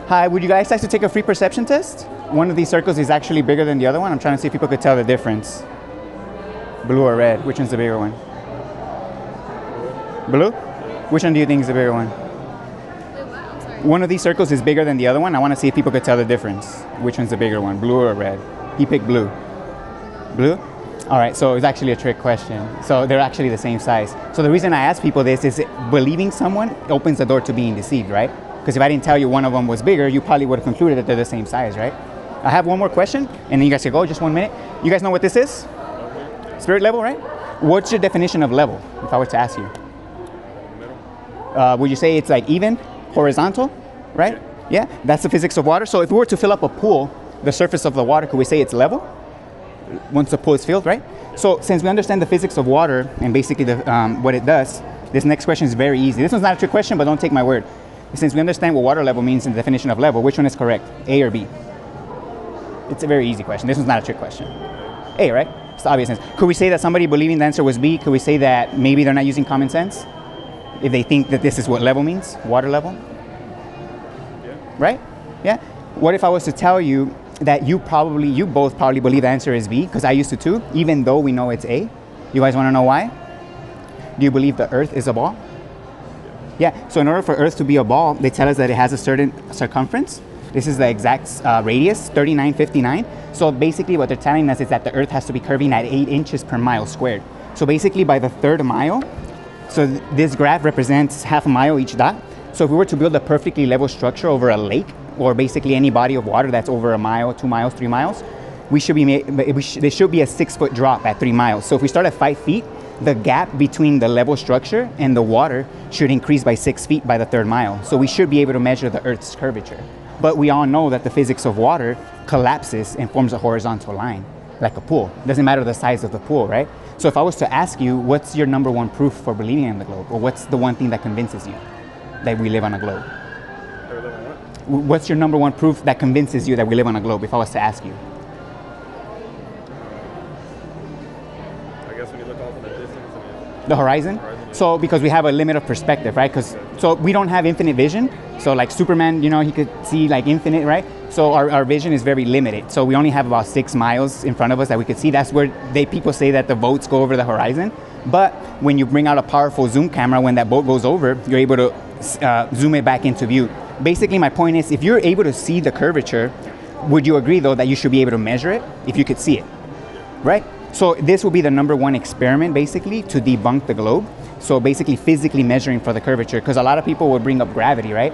Hi, would you guys like to take a free perception test? One of these circles is actually bigger than the other one. I'm trying to see if people could tell the difference. Blue or red? Which one's the bigger one? Blue? Which one do you think is the bigger one? One of these circles is bigger than the other one. I want to see if people could tell the difference. Which one's the bigger one, blue or red? He picked blue. Blue? All right, so it's actually a trick question. So they're actually the same size. So the reason I ask people this is believing someone opens the door to being deceived, right? Because if I didn't tell you one of them was bigger, you probably would have concluded that they're the same size, right? I have one more question, and then you guys can go, just 1 minute. You guys know what this is? Spirit level, right? What's your definition of level, if I were to ask you? Would you say it's like even, horizontal, right? Yeah, that's the physics of water. So if we were to fill up a pool, the surface of the water, could we say it's level? Once the pool is filled, right? So since we understand the physics of water and basically what it does, this next question is very easy. This one's not a trick question, but don't take my word. Since we understand what water level means in the definition of level, which one is correct, A or B? It's a very easy question. This one's not a trick question. A, right? It's the obvious sense. Could we say that somebody believing the answer was B? Could we say that maybe they're not using common sense? If they think that this is what level means, water level? Yeah. Right? Yeah. What if I was to tell you that you both probably believe the answer is B, because I used to too, even though we know it's A? You guys want to know why? Do you believe the Earth is a ball? Yeah, so in order for Earth to be a ball, they tell us that it has a certain circumference. This is the exact radius, 3959. So basically what they're telling us is that the Earth has to be curving at 8 inches per mile squared. So basically by the third mile, so this graph represents half a mile each dot. So if we were to build a perfectly level structure over a lake, or basically any body of water that's over a mile, 2 miles, 3 miles, there should be a 6 foot drop at 3 miles. So if we start at 5 feet, the gap between the level structure and the water should increase by 6 feet by the third mile. So we should be able to measure the Earth's curvature. But we all know that the physics of water collapses and forms a horizontal line, like a pool. Doesn't matter the size of the pool, right? So if I was to ask you, what's your number one proof for believing in the globe? Or what's the one thing that convinces you that we live on a globe? What's your number one proof that convinces you that we live on a globe, if I was to ask you? I guess when you look off in the distance. The horizon? So because we have a limit of perspective, right? So we don't have infinite vision. So like Superman, you know, he could see like infinite, right? So our vision is very limited. So we only have about 6 miles in front of us that we could see. That's where people say that the boats go over the horizon. But when you bring out a powerful zoom camera, when that boat goes over, you're able to zoom it back into view. Basically, my point is, if you're able to see the curvature, would you agree though that you should be able to measure it if you could see it, right? So this will be the number one experiment basically to debunk the globe. So basically physically measuring for the curvature, because a lot of people would bring up gravity, right?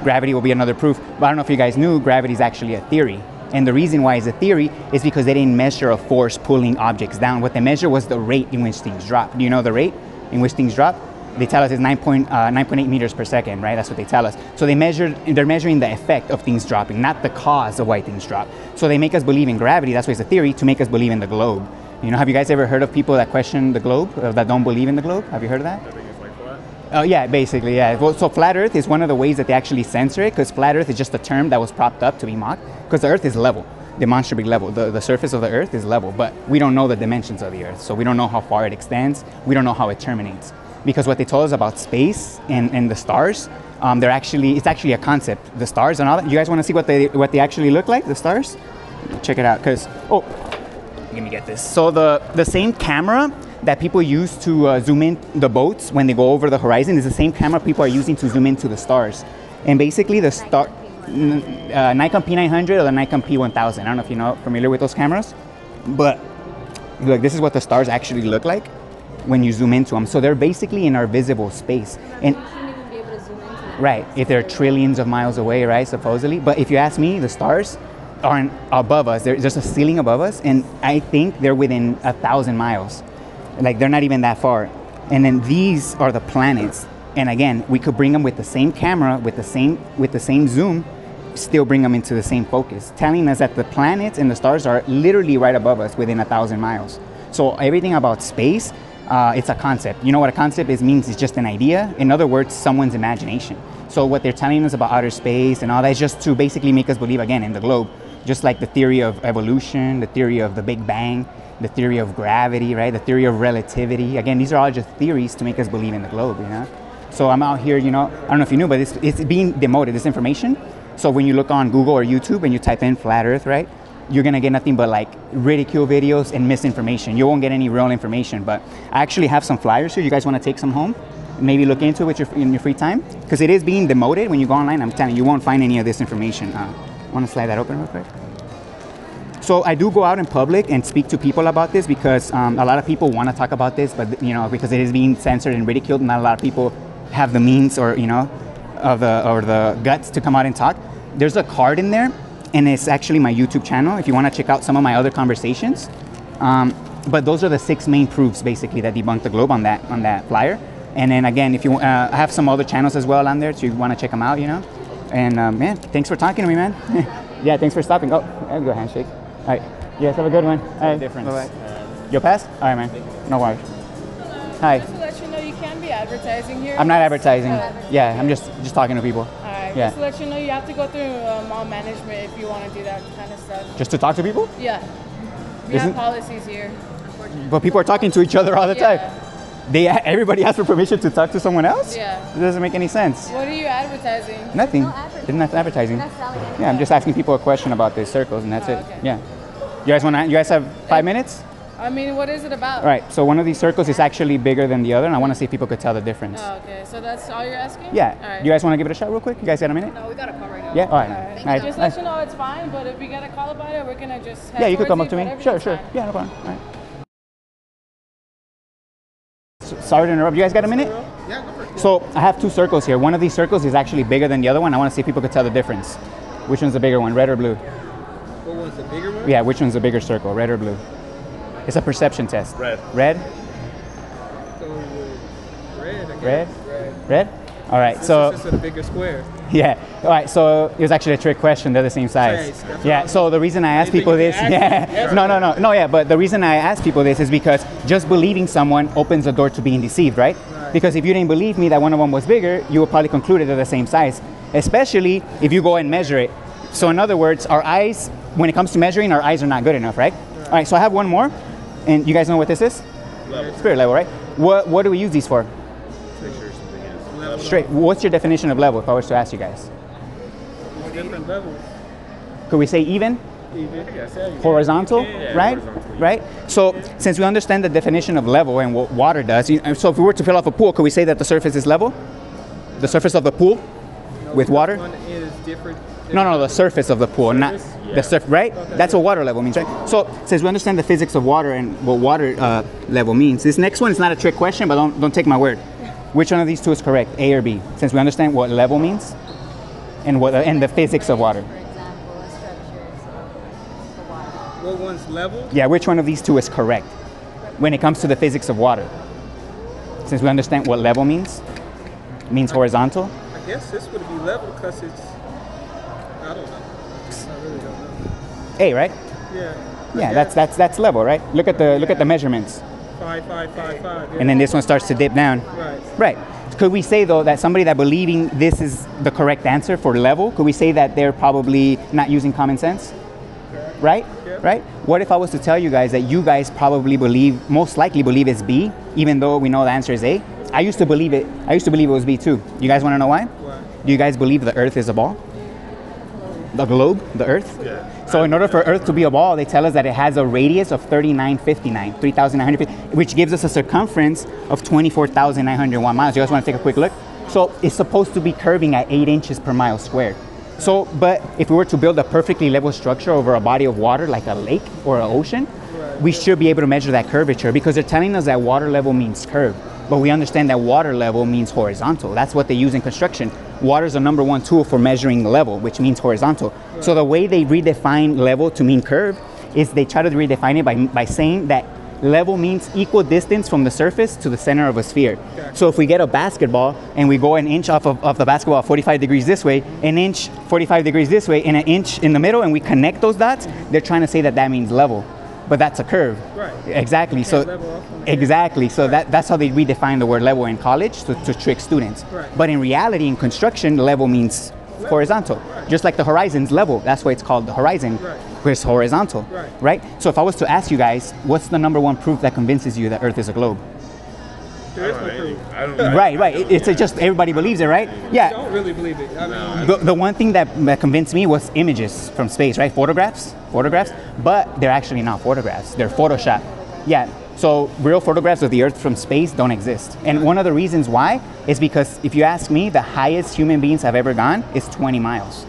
Gravity will be another proof, but I don't know if you guys knew gravity is actually a theory. And the reason why it's a theory is because they didn't measure a force pulling objects down. What they measure was the rate in which things drop. Do you know the rate in which things drop? They tell us it's 9.8 meters per second, right? That's what they tell us. So they're measuring the effect of things dropping, not the cause of why things drop. So they make us believe in gravity, that's why it's a theory, to make us believe in the globe. You know, have you guys ever heard of people that question the globe, that don't believe in the globe? Have you heard of that? I think it's like flat. Oh yeah, basically, yeah. Well, so flat Earth is one of the ways that they actually censor it, because flat Earth is just a term that was propped up to be mocked, because the Earth is level, demonstrably level. The surface of the Earth is level, but we don't know the dimensions of the Earth, so we don't know how far it extends, we don't know how it terminates. Because what they told us about space and the stars, it's actually a concept. The stars and all that. You guys want to see what they actually look like, the stars? Check it out, because, let me get this. So the same camera that people use to zoom in the boats when they go over the horizon is the same camera people are using to zoom into the stars. And basically the Nikon P900 or the Nikon P1000. I don't know if you're familiar with those cameras, but look, this is what the stars actually look like when you zoom into them. So they're basically in our visible space. And you shouldn't even be able to zoom into them. Right, if they're trillions of miles away, right, supposedly. But if you ask me, the stars aren't above us. There's just a ceiling above us, and I think they're within 1,000 miles. Like, they're not even that far. And then these are the planets. And again, we could bring them with the same camera, with the same zoom, still bring them into the same focus, telling us that the planets and the stars are literally right above us within 1,000 miles. So everything about space, it's a concept. You know what a concept is? Means it's just an idea. In other words, someone's imagination. So what they're telling us about outer space and all that is just to basically make us believe again in the globe. Just like the theory of evolution, the theory of the Big Bang, the theory of gravity, right? The theory of relativity. Again, these are all just theories to make us believe in the globe, you know? So I'm out here, I don't know if you knew, but it's being demoted. This information So when you look on Google or YouTube and you type in flat Earth, right, you're gonna get nothing but like ridicule videos and misinformation. You won't get any real information. But I actually have some flyers here. You guys want to take some home? Maybe look into it in your free time, because it is being demoted. When you go online, I'm telling you, you won't find any of this information. Want to slide that open real quick? So I do go out in public and speak to people about this, because a lot of people want to talk about this, but because it is being censored and ridiculed, not a lot of people have the means or the guts to come out and talk. There's a card in there, and it's actually my YouTube channel if you want to check out some of my other conversations. But those are the 6 main proofs basically that debunk the globe on that flyer. And then again, if you I have some other channels as well on there, so you want to check them out, And man, thanks for talking to me, man. Yeah, thanks for stopping. Oh, I'll go handshake. All right, you guys have a good one. All right, Difference. Bye-bye. You'll pass? All right, man. No worries. Hi. Just to let you know, you can be advertising here. I'm not advertising. Yeah, I'm just talking to people. All right. Yeah. Just to let you know, you have to go through mall management if you want to do that kind of stuff. Just to talk to people? Yeah. We Isn't- have policies here, unfortunately. But people are talking to each other all the time. Everybody asks for permission to talk to someone else? Yeah. It doesn't make any sense. What are you advertising? Nothing. No advertising. It's not advertising. Not selling anything. Yeah, I'm just asking people a question about these circles, and that's Oh, it. okay. Yeah. You guys have 5 minutes? I mean, what is it about? All right. So one of these circles is actually bigger than the other, and I want to see if people could tell the difference. Oh, okay. So that's all you're asking? Yeah. All right. You guys want to give it a shot real quick? You guys got a minute? No, we got a call right now. Yeah. All right. All right. All right. Just Nice. let you know it's fine, but if we get a call about it, we're going to just Yeah, you could come up to me. whatever Sure, you sure. find. Yeah, no problem. All right. Sorry to interrupt. You guys got a minute? Yeah, go for it. So I have 2 circles here. One of these circles is actually bigger than the other one. I want to see if people could tell the difference. Which one's the bigger one, red or blue? What was the bigger one? Yeah, which one's the bigger circle, red or blue? It's a perception test. Red. Red? Go with red, I guess. Red? Red. Red? All right, This so is just a bigger square. yeah. All right, so it was actually a trick question. They're the same size. Size, that's Yeah. what So the reason I ask Anything people you this, can yeah, ask? no, yeah. But the reason I ask people this is because just believing someone opens the door to being deceived, right? Because if you didn't believe me that one of them was bigger, you would probably conclude they're the same size. Especially if you go and measure it. So in other words, our eyes, when it comes to measuring, our eyes are not good enough, right? All right. So I have one more, and you guys know what this is? Level. Spirit level, right? What do we use these for? Level Straight. What's your definition of level? If I was to ask you guys, up. Different levels. could we say even? Even. Horizontal, Yeah, right? horizontally. Right? So since we understand the definition of level and what water does, so if we were to fill up a pool, could we say that the surface is level? The surface of the pool with water? One is different. No, the surface of the pool, not Surface? the surface, right? That's what water level means, right? So since we understand the physics of water and what water level means, this next one is not a trick question, but don't take my word. Which one of these 2 is correct, A or B? Since we understand what level means and the physics of water. For example, a structure is the water. What one's level? Yeah, which one of these 2 is correct when it comes to the physics of water? Since we understand what level means, it means horizontal. I guess this would be level because it's. I don't know. I really don't know. A, right? Yeah. Yeah, that's level, right? Look at the measurements, 5, 5, 5, 5. Yeah. and then this one starts to dip down. Right. Right. Could we say though that somebody that believing this is the correct answer for level, could we say that they're probably not using common sense? Right? Yeah. Right? What if I was to tell you guys that you guys probably most likely believe it's B, even though we know the answer is A? I used to believe it was B too. You guys want to know why? Why? Do you guys believe the Earth is a ball? The globe, the Earth? Yeah. So in order for Earth to be a ball, they tell us that it has a radius of 3,950, which gives us a circumference of 24,901 miles. You guys want to take a quick look? So it's supposed to be curving at 8 inches per mile squared. So, but if we were to build a perfectly level structure over a body of water like a lake or an ocean, we should be able to measure that curvature because they're telling us that water level means curve. But we understand that water level means horizontal. That's what they use in construction. Water is the #1 tool for measuring level, which means horizontal. So the way they redefine level to mean curve is they try to redefine it by saying that level means equal distance from the surface to the center of a sphere. So if we get a basketball and we go an inch off of the basketball 45 degrees this way, an inch 45 degrees this way, and an inch in the middle, and we connect those dots, they're trying to say that means level. But that's a curve. Right. Exactly. So level off from here. exactly. So that's how they redefine the word level in college to trick students. Right. But in reality, in construction, level means horizontal. Just like the horizon's level. That's why it's called the horizon. Right. Where it's horizontal. Right. So if I was to ask you guys, what's the #1 proof that convinces you that Earth is a globe? There is no proof. I don't. Right. It's just everybody believes it, right? I Yeah. don't really believe it. I mean, The one thing that convinced me was images from space, right? Photographs, but they're actually not photographs. They're Photoshop. Yeah. So real photographs of the Earth from space don't exist. And one of the reasons why is because if you ask me, the highest human beings have ever gone is 20 miles.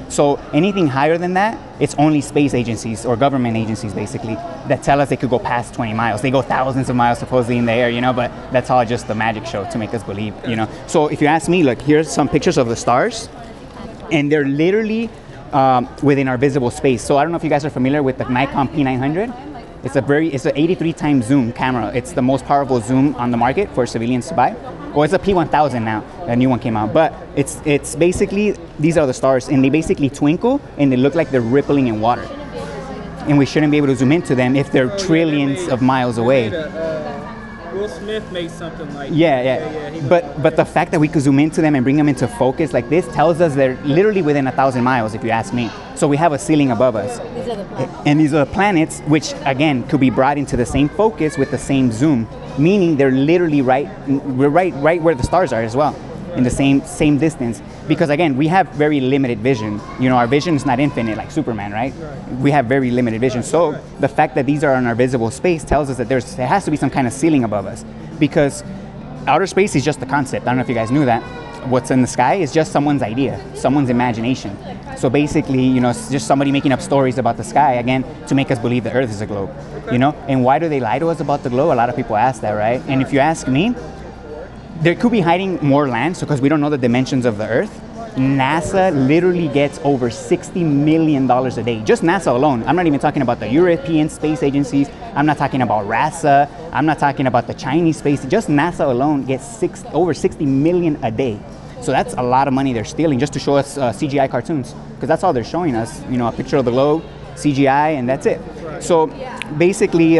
So anything higher than that, it's only space agencies or government agencies basically that tell us they could go past 20 miles. They go thousands of miles supposedly in the air, you know, but that's all just the magic show to make us believe, you know. So if you ask me, look, here's some pictures of the stars, and they're literally within our visible space. So I don't know if you guys are familiar with the Nikon P900. It's an 83 times zoom camera. It's the most powerful zoom on the market for civilians to buy. Well, it's a P1000 now. A new one came out, but it's basically, these are the stars, and they basically twinkle and they look like they're rippling in water. And we shouldn't be able to zoom into them if they're trillions of miles away. Will Smith made something like Yeah. he But the fact that we could zoom into them and bring them into focus like this tells us they're literally within 1,000 miles, if you ask me. So we have a ceiling above us. These are the planets. And these are the planets, which again could be brought into the same focus with the same zoom, meaning they're literally we're right where the stars are as well, in the same distance. Because again, we have very limited vision. You know, our vision is not infinite like Superman, right? We have very limited vision. So the fact that these are in our visible space tells us that there has to be some kind of ceiling above us, because outer space is just the concept. I don't know if you guys knew that. What's in the sky is just someone's idea, someone's imagination. So basically, you know, it's just somebody making up stories about the sky, again, to make us believe the Earth is a globe, you know? And why do they lie to us about the globe? A lot of people ask that, right? And if you ask me, there could be hiding more land, so because we don't know the dimensions of the Earth. NASA literally gets over $60 million a day. Just NASA alone. I'm not even talking about the European space agencies. I'm not talking about RASA. I'm not talking about the Chinese space. Just NASA alone gets over 60 million a day. So that's a lot of money they're stealing just to show us CGI cartoons, because that's all they're showing us. You know, a picture of the globe, CGI, and that's it. So basically,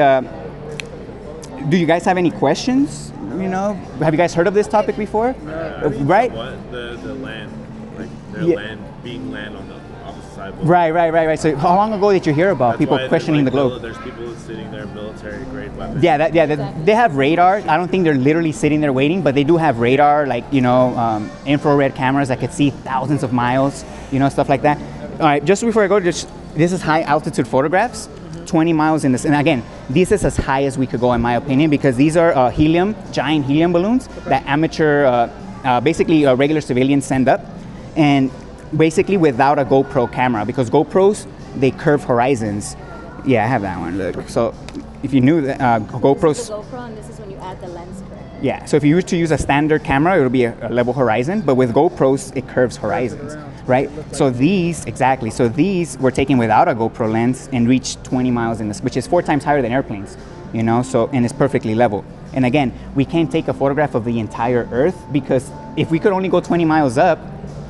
do you guys have any questions? You know, have you guys heard of this topic before? Right? What the land, like their Yeah. land being land on the opposite side. Right. So how long ago did you hear about That's people why questioning the globe? There's people sitting there, military grade weapons. They have radar. I don't think they're literally sitting there waiting, but they do have radar, like, you know, infrared cameras that could see thousands of miles, you know, stuff like that. All right, just before I go, this is high altitude photographs, 20 miles in this. And again, this is as high as we could go, in my opinion, because these are giant helium balloons that amateur, basically regular civilians send up. And basically without a GoPro camera, because GoPros, they curve horizons. Yeah, I have that one, look. So if you knew that GoPros... This is the GoPro, and this is when you add the lens, correct? Yeah, so if you were to use a standard camera, it would be a level horizon, but with GoPros, it curves horizons, right? So these were taken without a GoPro lens and reached 20 miles in this, which is 4 times higher than airplanes, you know, so, and it's perfectly level. And again, we can't take a photograph of the entire Earth, because if we could only go 20 miles up,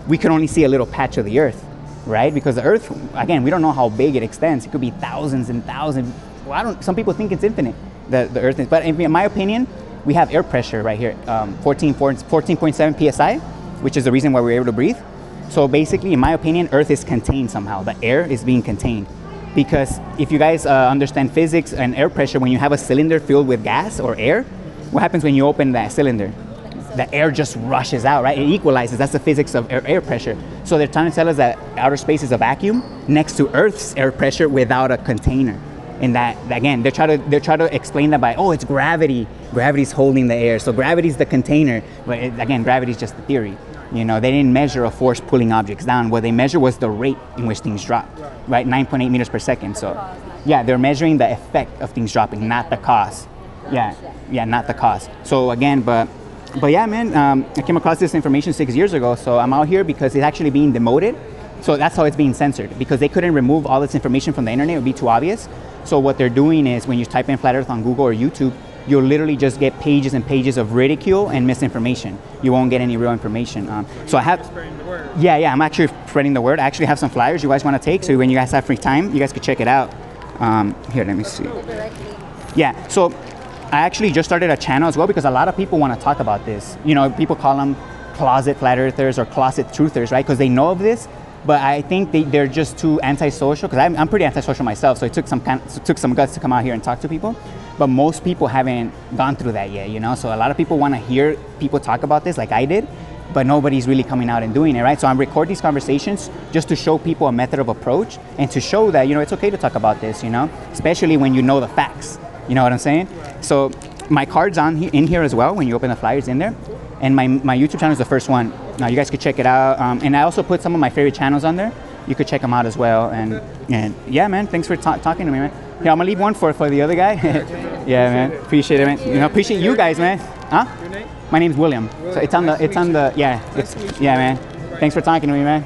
we could only see a little patch of the Earth, right? Because the Earth, again, we don't know how big it extends. It could be thousands and thousands. Well, some people think it's infinite, the Earth is. But in my opinion, we have air pressure right here, 14.7 psi, which is the reason why we're able to breathe. So basically, in my opinion, Earth is contained somehow. The air is being contained. Because if you guys understand physics and air pressure, when you have a cylinder filled with gas or air, what happens when you open that cylinder? The air just rushes out, right? It equalizes. That's the physics of air pressure. So they're trying to tell us that outer space is a vacuum next to Earth's air pressure without a container. And that, again, they're trying to explain that by, oh, it's gravity. Gravity's holding the air. So gravity's the container. But again, gravity's just the theory. You know, they didn't measure a force pulling objects down. What they measured was the rate in which things drop, right? 9.8 meters per second. So yeah, they're measuring the effect of things dropping, not the cause. Yeah, not the cause. So again, but yeah, man, I came across this information 6 years ago, so I'm out here because it's actually being demoted. So that's how it's being censored, because they couldn't remove all this information from the internet. It would be too obvious. So what they're doing is, when you type in Flat Earth on Google or YouTube, you'll literally just get pages and pages of ridicule and misinformation. You won't get any real information. So I have, yeah, I'm actually spreading the word. I actually have some flyers you guys want to take, so when you guys have free time, you guys could check it out. Here, let me see. Yeah, so I actually just started a channel as well, because a lot of people want to talk about this. You know, people call them closet flat earthers or closet truthers, right? Because they know of this, but I think they're just too antisocial, because I'm pretty antisocial myself, so it took some guts to come out here and talk to people. but most people haven't gone through that yet, you know? So a lot of people want to hear people talk about this like I did, but nobody's really coming out and doing it, right? So I record these conversations just to show people a method of approach and to show that, you know, it's okay to talk about this, you know, especially when you know the facts. You know what I'm saying? So my card's in here as well when you open the flyers in there. And my YouTube channel is the first one. Now you guys could check it out. And I also put some of my favorite channels on there. You could check them out as well. And yeah, man, thanks for talking to me, man. Yeah, I'm gonna leave one for the other guy. Yeah, man, appreciate it, man. You know, appreciate you guys, man. Huh? Your name? My name's William. So it's on the, yeah, yeah, man. Thanks for talking to me, man.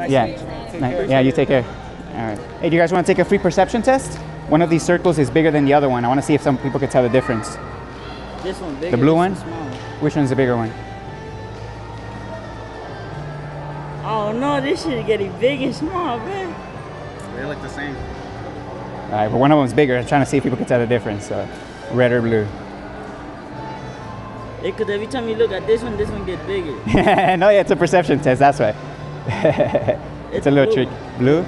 Yeah, you take care. All right. Hey, do you guys want to take a free perception test? One of these circles is bigger than the other one. I want to see if some people can tell the difference. This one bigger. The blue one? Small. Which one's the bigger one? Oh no, this shit getting big and small, man. They look the same. All right, but one of them's bigger. I'm trying to see if people can tell the difference. So, red or blue? Because every time you look at this one gets bigger. No, yeah, it's a perception test. That's why. It's a little blue. trick. Blue?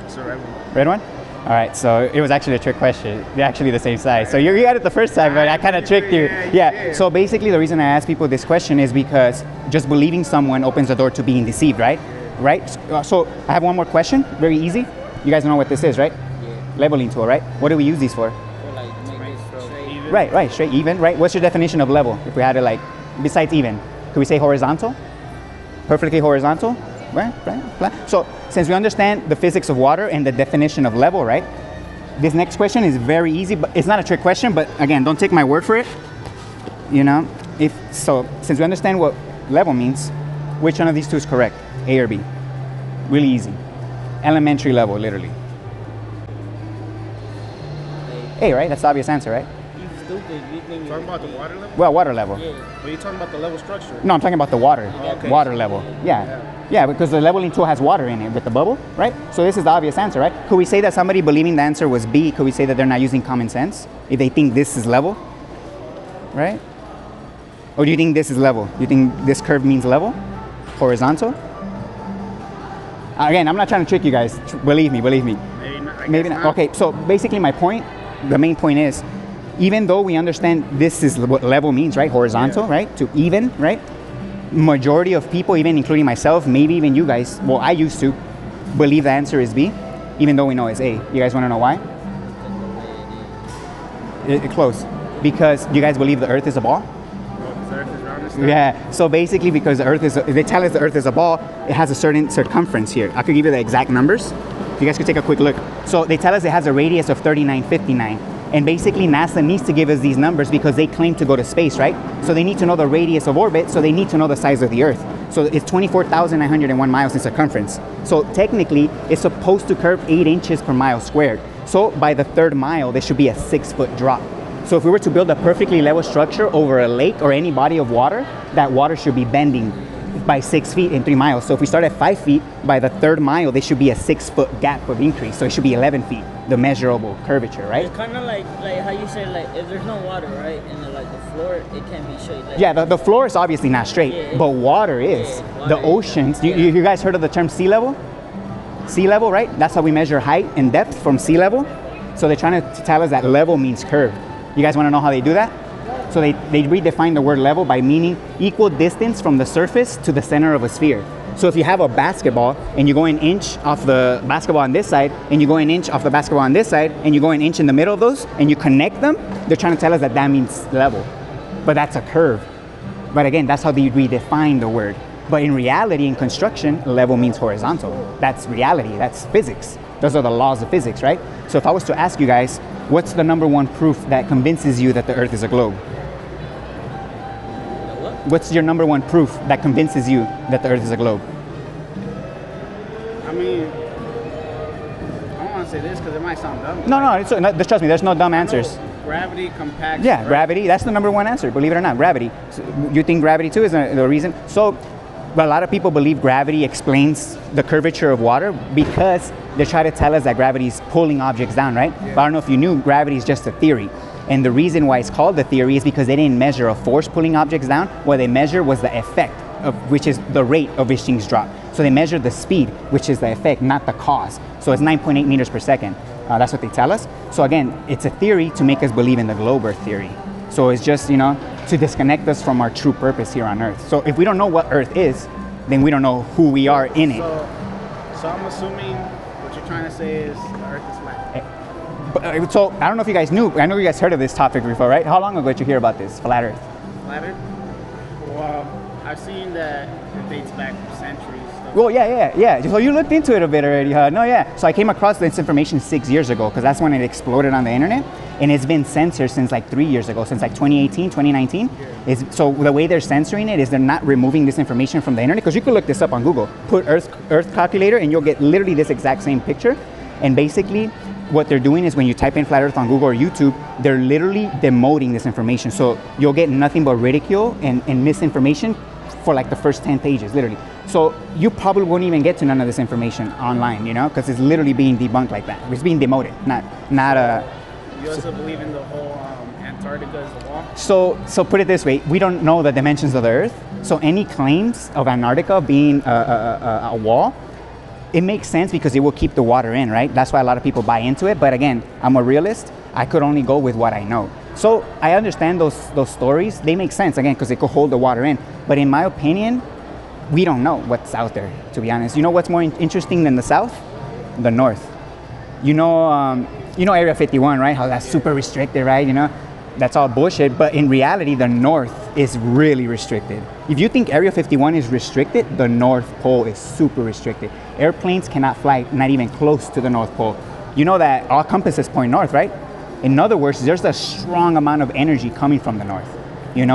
It's a red one. Red one? All right, so it was actually a trick question. They're actually the same size. So you got it the first time, but I kind of tricked you. Yeah, so basically the reason I ask people this question is because just believing someone opens the door to being deceived, right? Right? So I have one more question, very easy. You guys know what this is, right? Yeah. Leveling tool, right? What do we use these for? Or like make this straight. Right, straight, even, right? What's your definition of level? If we had it like, besides even, could we say horizontal? Perfectly horizontal? Right. So since we understand the physics of water and the definition of level, right? This next question is very easy, but it's not a trick question, but again, don't take my word for it. You know, since we understand what level means, which one of these two is correct? A or B? Really easy. Elementary level, literally. A, right? That's the obvious answer, right? You stupid. You think Talking about the water level? Well, water level. Yeah. But you're talking about the level structure. No, I'm talking about the water. Okay. Water level. Yeah, because the leveling tool has water in it with the bubble, right? So this is the obvious answer, right? Could we say that somebody believing the answer was B, could we say that they're not using common sense if they think this is level, right? Or do you think this is level? Do you think this curve means level? Horizontal? Again, I'm not trying to trick you guys. Believe me. Maybe not. Maybe not. Okay, so basically my point, the main point is, even though we understand this is what level means, right? Horizontal, right? To even, right? Majority of people, even including myself, maybe even you guys, well, I used to believe the answer is B, even though we know it's A. You guys want to know why? Close. Because you guys believe the Earth is a ball? The Earth is round and stuff? Yeah, so basically because the Earth is, they tell us the Earth is a ball, it has a certain circumference here. I could give you the exact numbers. You guys could take a quick look. So they tell us it has a radius of 3959. And basically NASA needs to give us these numbers because they claim to go to space, right? So they need to know the radius of orbit, so they need to know the size of the Earth. So it's 24,901 miles in circumference. So technically, it's supposed to curve 8 inches per mile squared. So by the third mile, there should be a 6-foot drop. So if we were to build a perfectly level structure over a lake or any body of water, that water should be bending by 6 feet in 3 miles. So if we start at 5 feet, by the third mile, there should be a 6-foot gap of increase. So it should be 11 feet, the measurable curvature, right? It's kind of like how you say, like, if there's no water, right, and like the floor, it can't be straight. Like, Yeah, the floor is obviously not straight, Yeah, but water is. yeah, The water is. oceans, you guys heard of the term sea level? Sea level, right? That's how we measure height and depth from sea level. So they're trying to tell us that level means curve. You guys want to know how they do that? So they redefine the word level by meaning equal distance from the surface to the center of a sphere. So if you have a basketball and you go an inch off the basketball on this side and you go an inch off the basketball on this side and you go an inch in the middle of those and you connect them, they're trying to tell us that that means level. But that's a curve. But again, that's how they redefine the word. But in reality, in construction, level means horizontal. That's reality, that's physics. Those are the laws of physics, right? So if I was to ask you guys, what's the number one proof that convinces you that the Earth is a globe? What's your number one proof that convinces you that the Earth is a globe? I mean, I don't want to say this because it might sound dumb. No, trust me, there's no dumb answers. Gravity, compaction. Yeah, right? gravity, that's the number one answer, believe it or not, gravity. So you think gravity too is the reason? So, but a lot of people believe gravity explains the curvature of water because they try to tell us that gravity is pulling objects down, right? Yeah. But I don't know if you knew, gravity is just a theory. And the reason why it's called the theory is because they didn't measure a force pulling objects down. What they measured was the effect, of which is the rate of which things drop. So they measure the speed, which is the effect, not the cause. So it's 9.8 meters per second. That's what they tell us. So again, it's a theory to make us believe in the globe Earth theory. So it's just, to disconnect us from our true purpose here on Earth. So if we don't know what Earth is, then we don't know who we are in it. So I'm assuming what you're trying to say is the Earth is flat. So I don't know if you guys knew, I know you guys heard of this topic before, right? How long ago did you hear about this, flat Earth? Flat Earth? Well, I've seen that it dates back centuries. Well, yeah. So you looked into it a bit already, huh? No, yeah. So I came across this information 6 years ago because that's when it exploded on the internet. And it's been censored since like 3 years ago, since like 2018, 2019. So the way they're censoring it is they're not removing this information from the internet, because you could look this up on Google. Put Earth calculator and you'll get literally this exact same picture. And basically what they're doing is when you type in flat Earth on Google or YouTube, they're literally demoting this information. So you'll get nothing but ridicule and misinformation for like the first 10 pages, literally. So you probably won't even get to none of this information online, because it's literally being debunked like that. It's being demoted, not You also believe in the whole Antarctica as a wall? So put it this way, we don't know the dimensions of the Earth. So any claims of Antarctica being a wall, it makes sense because it will keep the water in, right? That's why a lot of people buy into it. But again, I'm a realist. I could only go with what I know. So I understand those stories. They make sense, again, because they could hold the water in. But in my opinion, we don't know what's out there, to be honest. You know what's more interesting than the South? The North. You know Area 51, right? How that's super restricted, right? That's all bullshit. But in reality, the North is really restricted. If you think Area 51 is restricted, the North Pole is super restricted. Airplanes cannot fly not even close to the North Pole. You know that all compasses point north, right? In other words, there's a strong amount of energy coming from the north.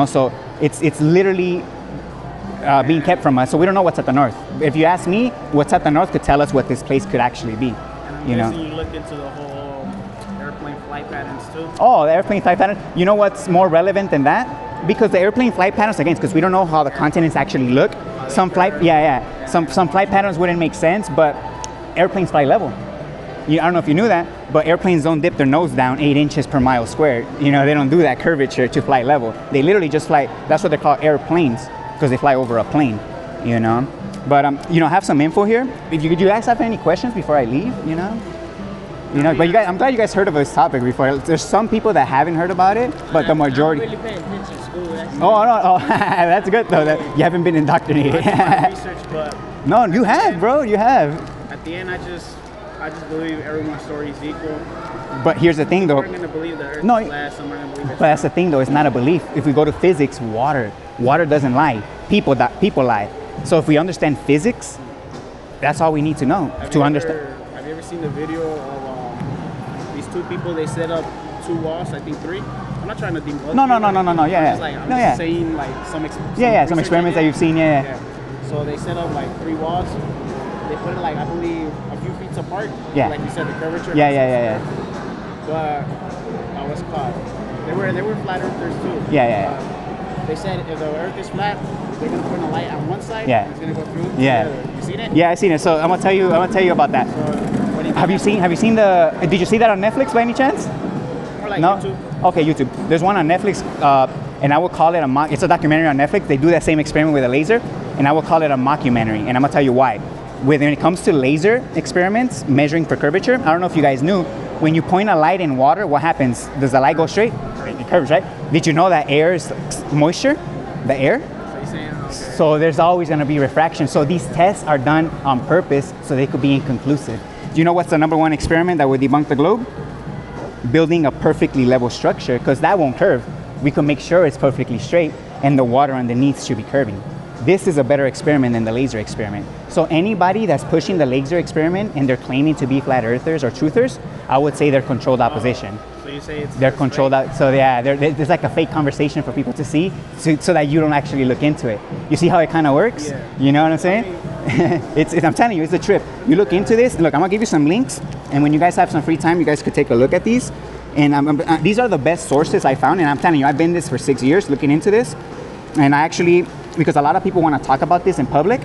So it's literally being kept from us. So we don't know what's at the north. If you ask me, what's at the north could tell us what this place could actually be. And I'm guessing you looked into the whole airplane flight patterns too? Oh, the airplane flight pattern. You know what's more relevant than that? Because the airplane flight patterns, again, because we don't know how the continents actually look. Some flight flight patterns wouldn't make sense, but airplanes fly level. I don't know if you knew that, but airplanes don't dip their nose down 8 inches per mile squared. They don't do that curvature to fly level. They literally just fly. That's what they call airplanes, because they fly over a plane. But I have some info here. If you guys have any questions before I leave, But you guys, I'm glad you guys heard of this topic before. There's some people that haven't heard about it, but the majority. I'm really paying attention to school. Oh, that's good though. That you haven't been indoctrinated. Research, but no, you have, bro. You have. At the end, I just believe everyone's story is equal. But here's the thing, though. Some are gonna believe the Earth No, is flat. Some are gonna believe it's. But that's the thing, though. It's not a belief. If we go to physics, water doesn't lie. People lie. So if we understand physics, that's all we need to know to understand. Have you ever seen the video of these two people? They set up 2 walls, I think 3. I'm not trying to debunk. No. Yeah. I'm just saying like some some experiments that you've seen. Yeah. So they set up like 3 walls. They put it like, I believe, a few feet apart. Yeah. Like you said, the curvature. Yeah. But what's it called? They were flat earthers too. Yeah. They said if the Earth is flat, they're gonna put a light on one side. Yeah. And it's gonna go through. Yeah. The other. You seen it? Yeah, I seen it. So I'm gonna tell you about that. So, what do you Have you seen the? Did you see that on Netflix by any chance? Or like No. YouTube? Okay, YouTube. There's one on Netflix, and I would call it it's a documentary on Netflix. They do that same experiment with a laser, and I would call it a mockumentary. And I'm gonna tell you why. When it comes to laser experiments measuring for curvature, I don't know if you guys knew, when you point a light in water, what happens? Does the light go straight? It curves, right? Did you know that air is moisture? The air? So you're saying, okay. So there's always going to be refraction. So these tests are done on purpose so they could be inconclusive. Do you know what's the #1 experiment that would debunk the globe? Building a perfectly level structure, because that won't curve. We can make sure it's perfectly straight and the water underneath should be curving. This is a better experiment than the laser experiment. So anybody that's pushing the laser experiment and they're claiming to be flat earthers or truthers, I would say they're controlled opposition. So you say They're controlled out. So yeah, there's like a fake conversation for people to see, so that you don't actually look into it. You see how it kind of works? Yeah. You know what I'm saying? I'm telling you, it's a trip. You look into this. Look, I'm gonna give you some links, and when you guys have some free time, you guys could take a look at these. And these are the best sources I found. And I'm telling you, I've been this for 6 years looking into this. And I actually, because a lot of people want to talk about this in public,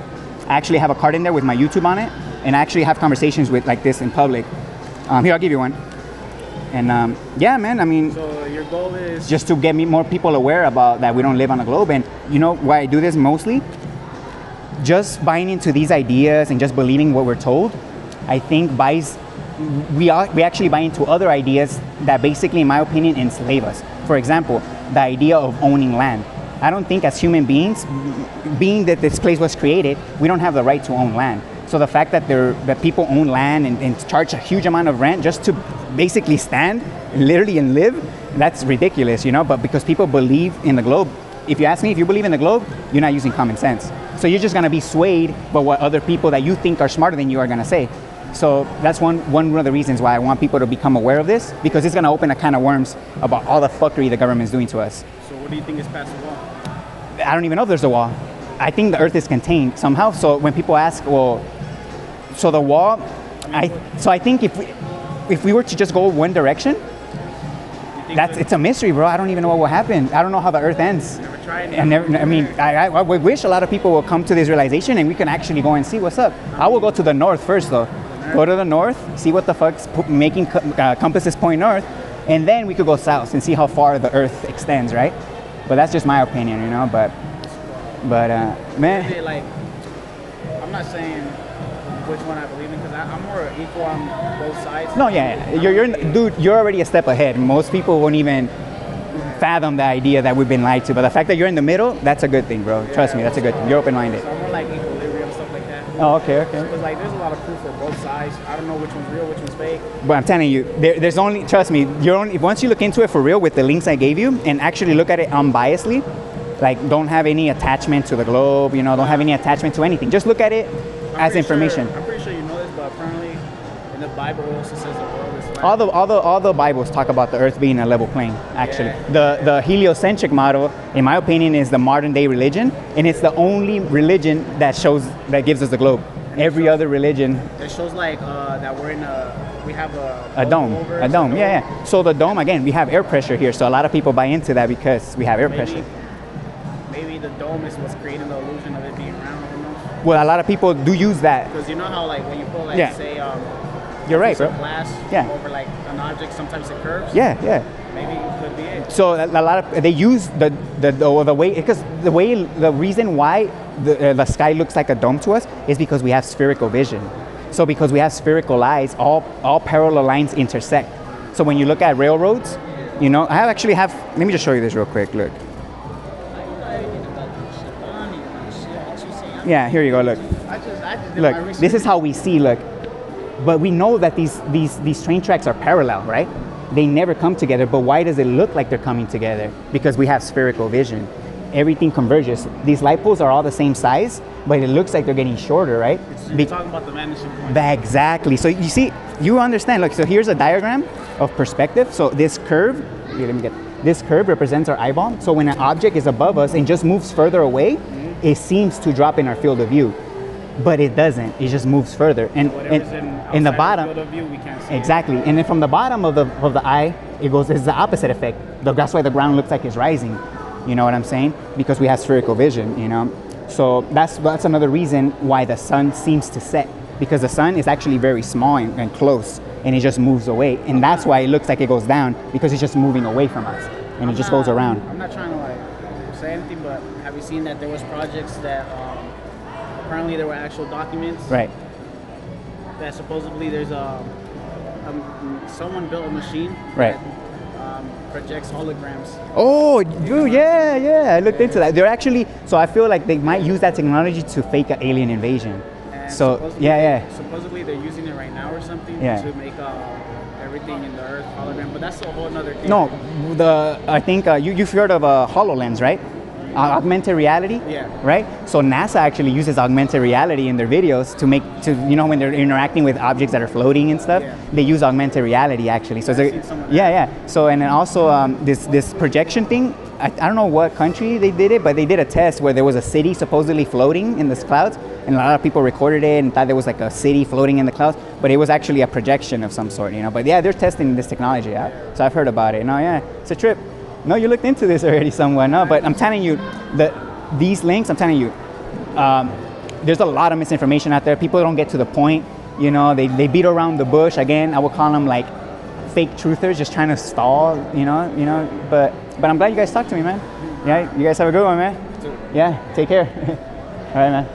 I actually have a card in there with my YouTube on it, and I actually have conversations with like this in public. Here, I'll give you one. And yeah, man, I mean, So your goal is just to get more people aware about that we don't live on a globe. And you know why I do this mostly? just buying into these ideas and just believing what we're told, I think we actually buy into other ideas that basically, in my opinion, enslave us. For example, the idea of owning land. I don't think as human beings, being that this place was created, we don't have the right to own land. So the fact that people own land and charge a huge amount of rent just to basically stand, literally, and live, that's ridiculous, you know? But because people believe in the globe, if you ask me, if you believe in the globe, you're not using common sense. So you're just gonna be swayed by what other people that you think are smarter than you are gonna say. So that's one of the reasons why I want people to become aware of this, because it's gonna open a can of worms about all the fuckery the government's doing to us. So what do you think is past the wall? I don't even know if there's a wall. I think the earth is contained somehow. So when people ask, well, so the wall, I think if we were to just go one direction, it's a mystery, bro. I don't even know what will happen. I don't know how the earth ends. Never tried. I wish a lot of people will come to this realization and we can actually go and see what's up. I will go to the north first, though. Go to the north, see what the fuck's making compasses point north, and then we could go south and see how far the earth extends, right? But that's just my opinion, you know. But man, Like, I'm not saying which one I believe in, because I'm more equal on both sides. no, yeah, dude, you're already a step ahead. Most people won't even fathom the idea that we've been lied to. But the fact that you're in the middle, that's a good thing, bro. Trust me, that's a good thing. You're open-minded. So I'm more like equilibrium, stuff like that. Oh, okay. Because like, there's a lot of proof for both sides. I don't know which one's real, which one's fake. But I'm telling you, there's only, trust me, once you look into it for real with the links I gave you and actually look at it unbiasedly, like don't have any attachment to the globe, you know, don't have any attachment to anything. Just look at it as information. I'm pretty sure you know this, but apparently in the Bible it also says the world is flat. All the Bibles talk about the earth being a level plane, actually. The heliocentric model, in my opinion, is the modern day religion, and it's the only religion that gives us the globe. Every other religion. It shows like that we have a dome. over A us, dome, yeah. So the dome, again, we have air pressure here, so a lot of people buy into that because we have air pressure. Maybe the dome is what's creating the illusion of it being round. I don't know. Well, a lot of people do use that. Because you know how like when you put like Yeah. say You're right, piece of bro. glass Yeah. over like an object, sometimes it curves. Yeah. Maybe it could be it. So a lot of they use the way, because the reason why the sky looks like a dome to us is because we have spherical vision. So because we have spherical eyes, all parallel lines intersect. So when you look at railroads, you know, let me just show you this real quick. Look. Yeah, here you go. Look. I just did Look, my research. this is how we see. Look, but we know that these train tracks are parallel, right? They never come together. But why does it look like they're coming together? Because we have spherical vision. Everything converges. These light poles are all the same size, but it looks like they're getting shorter, right? You're talking about the vanishing point. Exactly. So you see, you understand. Look, so here's a diagram of perspective. So this curve, this curve represents our eyeball. So when an object is above us and just moves further away, it seems to drop in our field of view, but it doesn't. It just moves further. And Whatever's in the outside bottom, field of view, we can't see. exactly. And then from the bottom of the eye, it's the opposite effect. That's why the ground looks like it's rising. You know what I'm saying? Because we have spherical vision. You know, so that's another reason why the sun seems to set, because the sun is actually very small and close, and it just moves away, and that's why it looks like it goes down, because it's just moving away from us, and it just goes around. I'm not trying to like say anything, but have you seen that there was projects that apparently there were actual documents Right. that supposedly there's someone built a machine Right. that projects holograms. Oh, dude, yeah. I looked into that. They're actually, so I feel like they might use that technology to fake an alien invasion. And So, supposedly supposedly they're using it right now or something Yeah. to make everything in the Earth hologram. But that's a whole other thing. No, I think you've heard of HoloLens, right? Augmented reality. Yeah. Right. So NASA actually uses augmented reality in their videos when they're interacting with objects that are floating and stuff. Yeah. They use augmented reality actually. So I've seen some of that. yeah. So and then also this projection thing. I don't know what country they did it, but they did a test where there was a city supposedly floating in the clouds, and a lot of people recorded it and thought there was like a city floating in the clouds, but it was actually a projection of some sort, you know. But yeah, they're testing this technology out. So I've heard about it. No, yeah, it's a trip. No, you looked into this already somewhere. No, but I'm telling you that these links, I'm telling you, there's a lot of misinformation out there. People don't get to the point, you know. They beat around the bush. Again, I would call them like fake truthers, just trying to stall, you know. But I'm glad you guys talked to me, man. Yeah, you guys have a good one, man. Yeah, take care. All right, man.